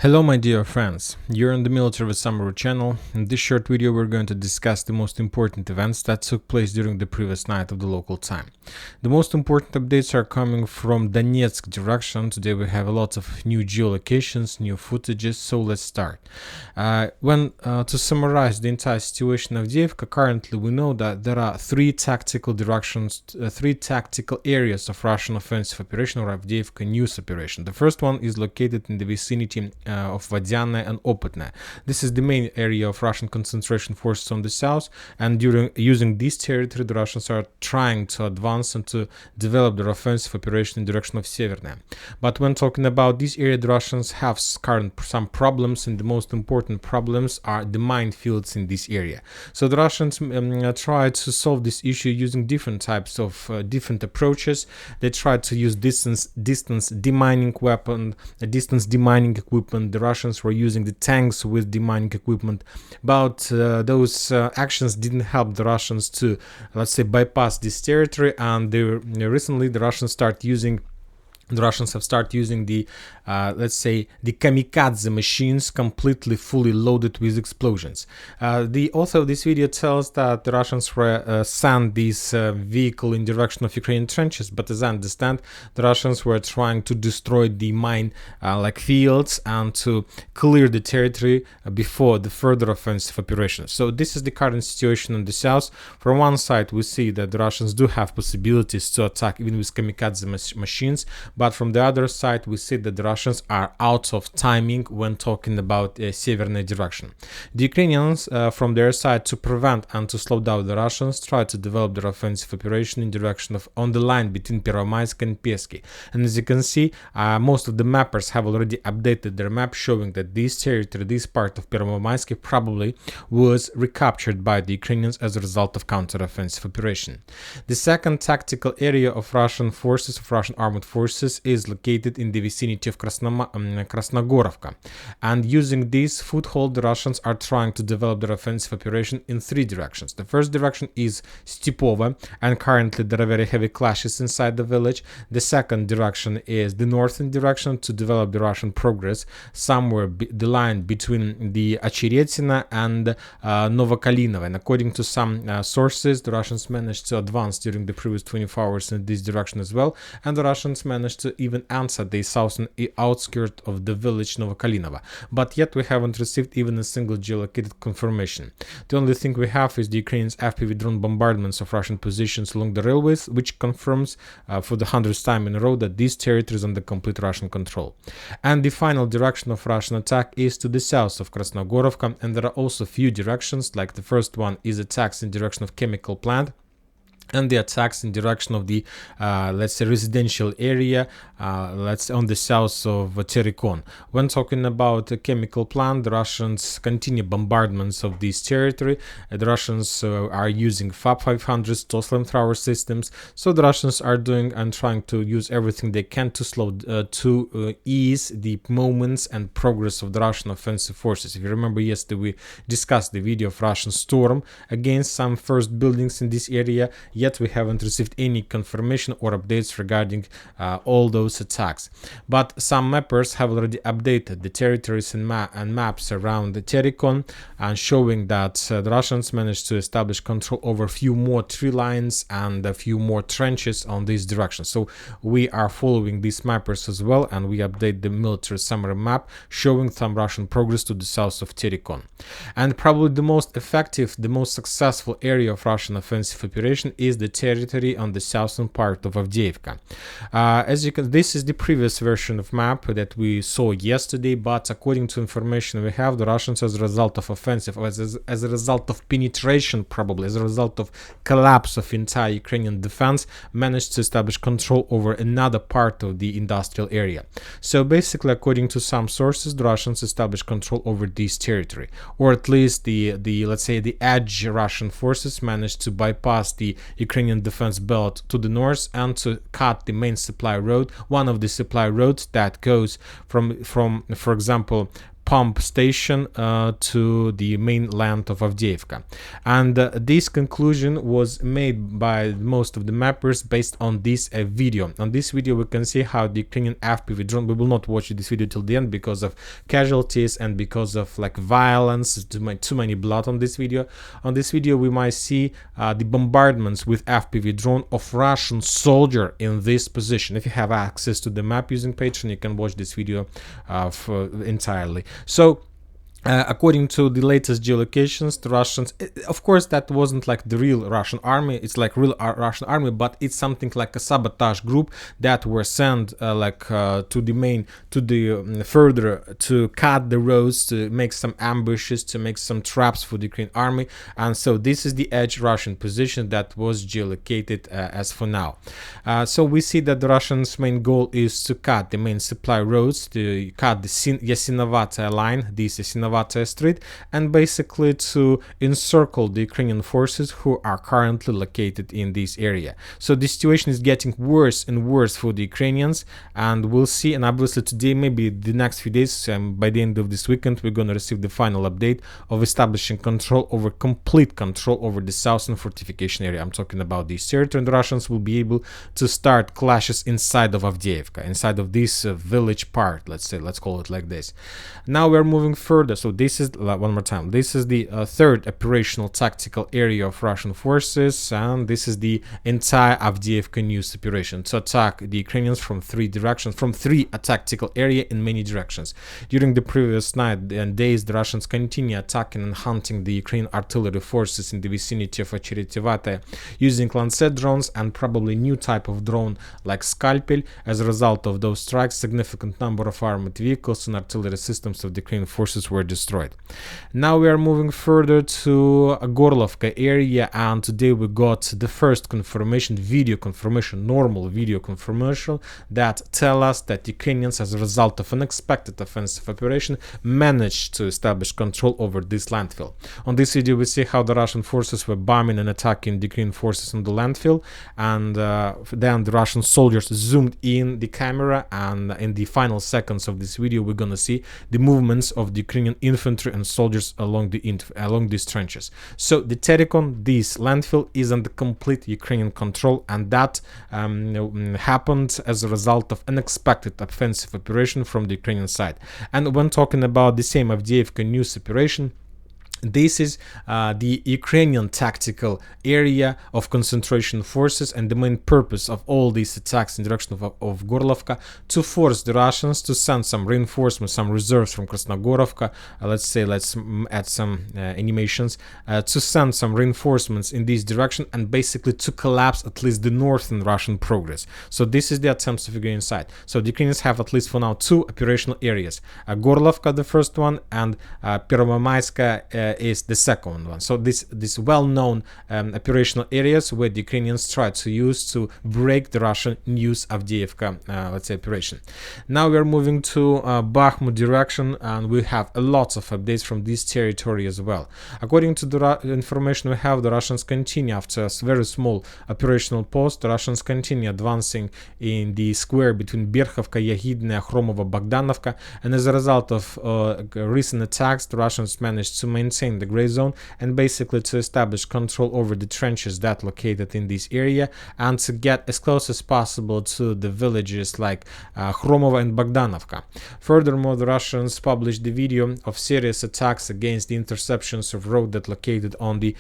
Hello my dear friends, you're on the Military Summary channel. In this short video we're going to discuss the most important events that took place during the previous night of the local time. The most important updates are coming from Donetsk direction. Today we have a lot of new geolocations, new footages, so let's start. To summarize the entire situation of Avdiivka, currently we know that there are three tactical directions, three tactical areas of Russian offensive operation or Avdiivka news operation. The first one is located in the vicinity of Vodiane and Opitne. This is the main area of Russian concentration forces on the south, and using this territory the Russians are trying to advance and to develop their offensive operation in the direction of Spirne. But when talking about this area, the Russians have some problems, and the most important problems are the minefields in this area. So the Russians try to solve this issue using different types of different approaches. They try to use distance demining weapon, distance demining equipment. The Russians were using the tanks with demining equipment, but those actions didn't help the Russians to, let's say, bypass this territory. And recently the Russians have started using the let's say the kamikaze machines, completely fully loaded with explosions. The author of this video tells that the Russians were sent this vehicle in direction of Ukrainian trenches, but as I understand, the Russians were trying to destroy the mine like fields and to clear the territory before the further offensive operations. So this is the current situation in the south. From one side we see that the Russians do have possibilities to attack even with kamikaze machines, but from the other side we see that the Russians are out of timing when talking about Severne direction. The Ukrainians, from their side, to prevent and to slow down the Russians, try to develop their offensive operation in direction of on the line between Pervomaisk and Peski. And as you can see, most of the mappers have already updated their map, showing that this territory, this part of Pervomaisk, probably was recaptured by the Ukrainians as a result of counter-offensive operation. The second tactical area of Russian forces, of Russian armed forces, is located in the vicinity of Gorlovka, and using this foothold the Russians are trying to develop their offensive operation in three directions. The first direction is Stepova, and currently there are very heavy clashes inside the village. The second direction is the northern direction, to develop the Russian progress somewhere the line between the Acheretina and Novokalinovo, and according to some sources the Russians managed to advance during the previous 24 hours in this direction as well, and the Russians managed to even answer the southern outskirt of the village Novokalinovo, but yet we haven't received even a single geolocated confirmation. The only thing we have is the Ukrainians' FPV drone bombardments of Russian positions along the railways, which confirms for the 100th time in a row that this territory is under complete Russian control. And the final direction of Russian attack is to the south of Krasnogorovka, and there are also few directions, like the first one is attacks in direction of chemical plant, and the attacks in direction of the let's say residential area, let's say on the south of Terikon. When talking about a chemical plant, the Russians continue bombardments of this territory. The Russians are using FAB 500s, flamethrower systems, so the Russians are doing and trying to use everything they can to slow ease the movements and progress of the Russian offensive forces. If you remember, yesterday we discussed the video of Russian storm against some first buildings in this area, yet we haven't received any confirmation or updates regarding all those attacks. But some mappers have already updated the territories and maps around the Terikon, and showing that the Russians managed to establish control over a few more tree lines and a few more trenches on this direction. So we are following these mappers as well, and we update the military summary map showing some Russian progress to the south of Terikon. And probably the most effective, the most successful area of Russian offensive operation is the territory on the southern part of Avdiivka. As you can, this is the previous version of map that we saw yesterday, but according to information we have, the Russians, as a result of offensive, as a result of penetration, probably as a result of collapse of entire Ukrainian defense, managed to establish control over another part of the industrial area. So basically, according to some sources, the Russians established control over this territory, or at least the let's say the edge Russian forces managed to bypass the Ukrainian defense belt to the north and to cut the main supply road, one of the supply roads that goes from for example, pump station to the mainland of Avdiivka. And this conclusion was made by most of the mappers based on this video. On this video we can see how the Ukrainian FPV drone, we will not watch this video till the end because of casualties and because of like violence, too many blood on this video. On this video we might see the bombardments with FPV drone of Russian soldier in this position. If you have access to the map using Patreon, you can watch this video entirely. So according to the latest geolocations, the Russians, of course, that wasn't like the real Russian army. It's like real Russian army, but it's something like a sabotage group that were sent to the further to cut the roads, to make some ambushes, to make some traps for the Ukrainian army. And so this is the edge Russian position that was geolocated as for now. So we see that the Russians' main goal is to cut the main supply roads, to cut the Yasinovata line, this Yasinovata Street, and basically to encircle the Ukrainian forces who are currently located in this area. So the situation is getting worse and worse for the Ukrainians, and we'll see. And obviously today, maybe the next few days, by the end of this weekend, we're going to receive the final update of establishing complete control over the southern fortification area. I'm talking about this territory, and the Russians will be able to start clashes inside of Avdiivka, inside of this village part, let's call it like this. Now we're moving further. So this is, one more time, this is the third operational tactical area of Russian forces, and this is the entire Avdiivka news operation to attack the Ukrainians from three directions, from three tactical area in many directions. During the previous night and days, the Russians continue attacking and hunting the Ukrainian artillery forces in the vicinity of Ocheretivate using Lancet drones and probably new type of drone like Scalpel. As a result of those strikes, significant number of armored vehicles and artillery systems of the Ukrainian forces were destroyed. Now we are moving further to Gorlovka area, and today we got the first confirmation, normal video confirmation that tell us that Ukrainians, as a result of unexpected offensive operation, managed to establish control over this landfill. On this video we see how the Russian forces were bombing and attacking the Ukrainian forces on the landfill, and then the Russian soldiers zoomed in the camera, and in the final seconds of this video we're gonna see the movements of the Ukrainian infantry and soldiers along these trenches. So the Terikon, this landfill, is under complete Ukrainian control, and that happened as a result of unexpected offensive operation from the Ukrainian side. And when talking about the same Avdiivka news operation, this is the Ukrainian tactical area of concentration forces, and the main purpose of all these attacks in direction of Gorlovka to force the Russians to send some reinforcements, some reserves from Krasnogorovka. Let's add some animations to send some reinforcements in this direction, and basically to collapse at least the northern Russian progress. So this is the attempts of Ukrainian side. So the Ukrainians have at least for now two operational areas: Gorlovka, the first one, and Pervomayska is the second one. So this well-known operational areas where the Ukrainians try to use to break the Russian news Avdiivka operation. Now we are moving to Bakhmut direction, and we have lots of updates from this territory as well. According to the information we have, the Russians continue, after a very small operational post, the Russians continue advancing in the square between Berkhovka, Yagidne, Khromova, Bogdanovka, and as a result of recent attacks, the Russians managed to maintain the gray zone and basically to establish control over the trenches that located in this area, and to get as close as possible to the villages like Khromova and Bogdanovka. Furthermore, the Russians published the video of serious attacks against the interceptions of road that located on the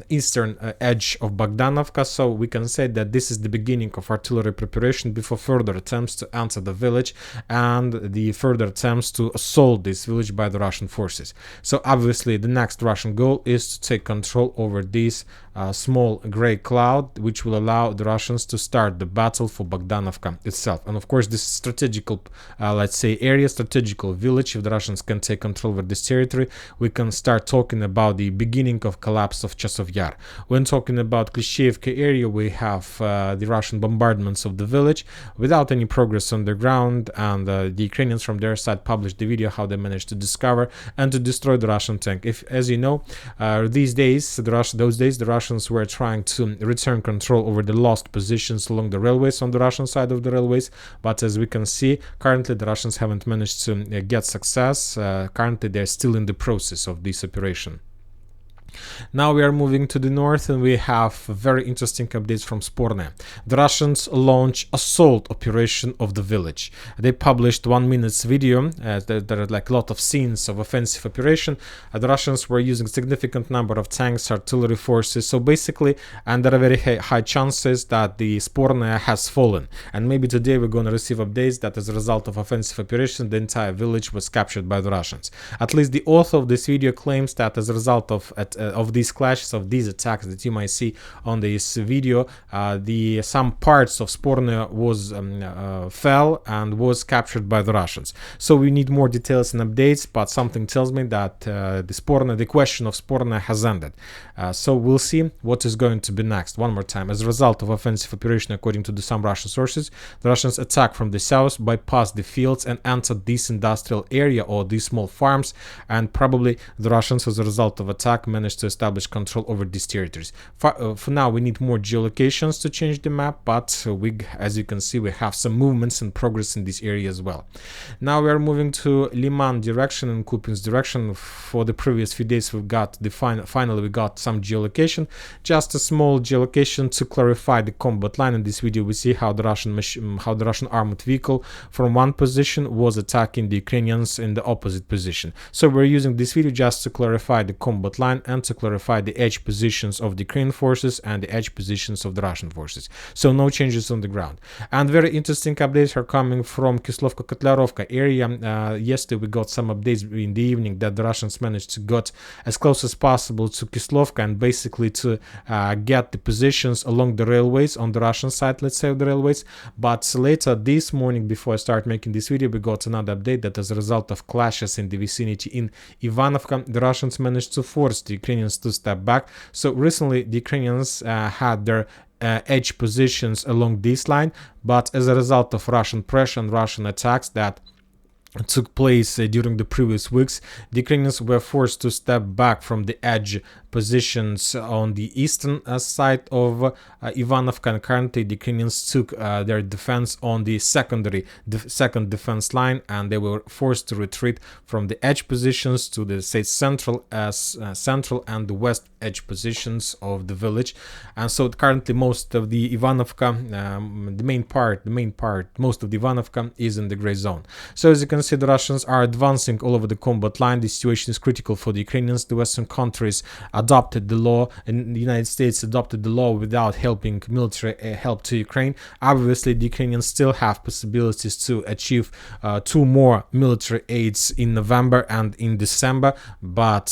eastern edge of Bogdanovka, so we can say that this is the beginning of artillery preparation before further attempts to enter the village and the further attempts to assault this village by the Russian forces. So obviously the next Russian goal is to take control over this small gray cloud, which will allow the Russians to start the battle for Bogdanovka itself. And of course this strategical strategical village, if the Russians can take control over this territory, we can start talking about the beginning of collapse of Chasov Yar. When talking about Klishchiivka area, we have the Russian bombardments of the village without any progress on the ground, and the Ukrainians from their side published the video how they managed to discover and to destroy destroy the Russian tank. If, as you know, those days, the Russians were trying to return control over the lost positions along the railways on the Russian side of the railways. But as we can see, currently the Russians haven't managed to get success. Currently, they're still in the process of this operation. Now we are moving to the north, and we have very interesting updates from Spirne. The Russians launch assault operation of the village. They published 1 minute's video. There are like a lot of scenes of offensive operation. The Russians were using significant number of tanks, artillery forces. So basically, and there are very high chances that the Spirne has fallen. And maybe today we're going to receive updates that as a result of offensive operation, the entire village was captured by the Russians. At least the author of this video claims that as a result of these clashes, of these attacks that you might see on this video, some parts of Spirne was fell and was captured by the Russians. So we need more details and updates, but something tells me that the question of Spirne has ended. So we'll see what is going to be next. One more time, as a result of offensive operation, according to some Russian sources, the Russians attacked from the south, bypassed the fields and entered this industrial area or these small farms, and probably the Russians, as a result of attack, managed to establish control over these territories. For now, we need more geolocations to change the map, but as you can see, we have some movements and progress in this area as well. Now we are moving to Lyman direction and Kupinsk direction. For the previous few days, we've got finally we got some geolocation, just a small geolocation to clarify the combat line. In this video, we see how the Russian armored vehicle from one position was attacking the Ukrainians in the opposite position. So we're using this video just to clarify the combat line and to clarify the edge positions of the Ukrainian forces and the edge positions of the Russian forces. So no changes on the ground. And very interesting updates are coming from Kislovka-Kotlarovka area. Yesterday we got some updates in the evening that the Russians managed to get as close as possible to Kislovka and basically to get the positions along the railways on the Russian side, let's say, of the railways. But later this morning, before I start making this video, we got another update that as a result of clashes in the vicinity in Ivanivka, the Russians managed to force the Ukrainians to step back. So recently the Ukrainians had their edge positions along this line, but as a result of Russian pressure and Russian attacks that took place during the previous weeks, the Ukrainians were forced to step back from the edge positions on the eastern side of Ivanovka, and currently the Ukrainians took their defense on the second defense line, and they were forced to retreat from the edge positions to the central and the west edge positions of the village. And so currently most of the Ivanovka, most of the Ivanovka is in the gray zone. So as you can see, the Russians are advancing all over the combat line. The situation is critical for the Ukrainians. The Western countries adopted the law, and the United States adopted the law without helping military help to Ukraine. Obviously, the Ukrainians still have possibilities to achieve 2 more military aids in November and in December, but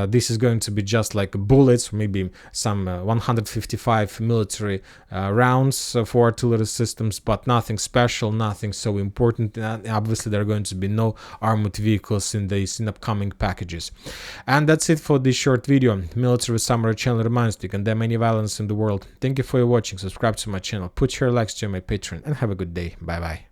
this is going to be just like bullets, maybe some 155 military rounds for artillery systems, but nothing special, nothing so important. And obviously, there are going to be no armored vehicles in upcoming packages. And that's it for this short video. Military Summary channel reminds you, condemn any violence in the world. Thank you for your watching. Subscribe to my channel, put your likes to my Patreon, and have a good day. Bye bye.